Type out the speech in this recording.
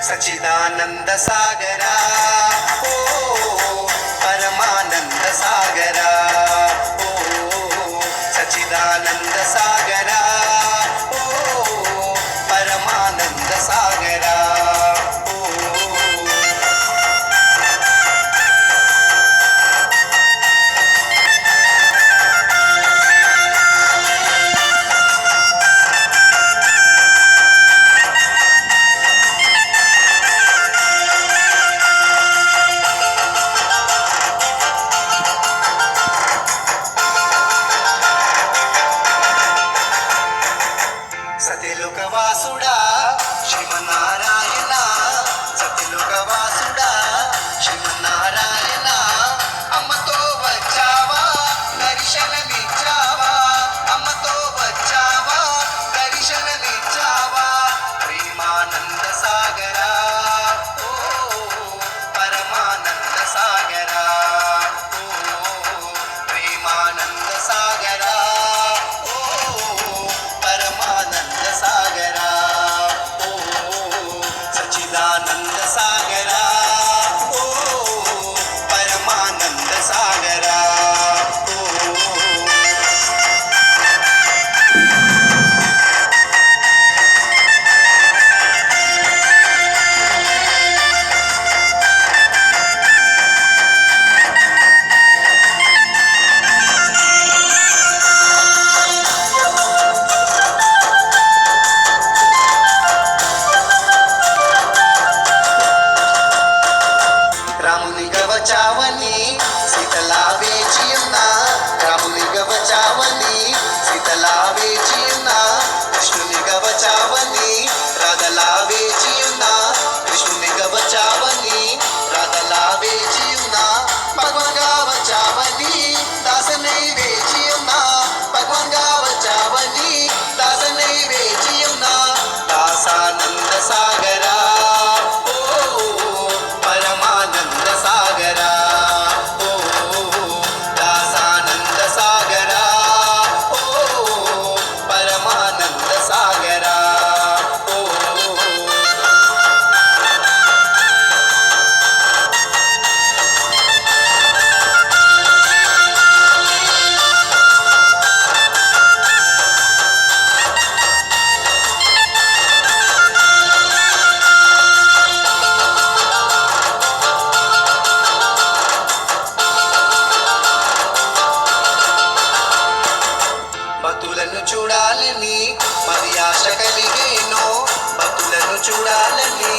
सच्चिदानंद सागरा ओ परमानंद सागरा ओ सच्चिदानंद सागरा ओ परमानंद सागरा సత్యలోకవాసుడా శ్రీమన్నారాయణ సత్యలోకవాసుడా శ్రీమన్నారాయణ అమ్మతో వచ్చావా దర్శనమిచ్చావా అమ్మతో వచ్చావా దర్శనమిచ్చావా ప్రేమానంద సాగరా ఓ పరమానంద సాగరా ఓ ప్రేమానంద సాగరా सागरा ओ सच्चिदानंद सागरा ओ परमानंद सागरा వచ్చావని సీతలా వేచి ఉన్నా రామునిగా వచ్చావని సీతలా వేచి ఉన్నా కృష్ణునిగా వచ్చావని రాధలా వేచి ఉన్నా కృష్ణునిగా వచ్చావని రాధలా వేచి ఉన్నా భగవాన్గా వచ్చావని దాసనై వేచి ఉన్నా భగవాన్గా వచ్చావని దాసనై వేచి ఉన్నా దాసానంద సాగరా భక్తులను చూడాలని మరి ఆశ కలిగేనో భక్తులను చూడాలని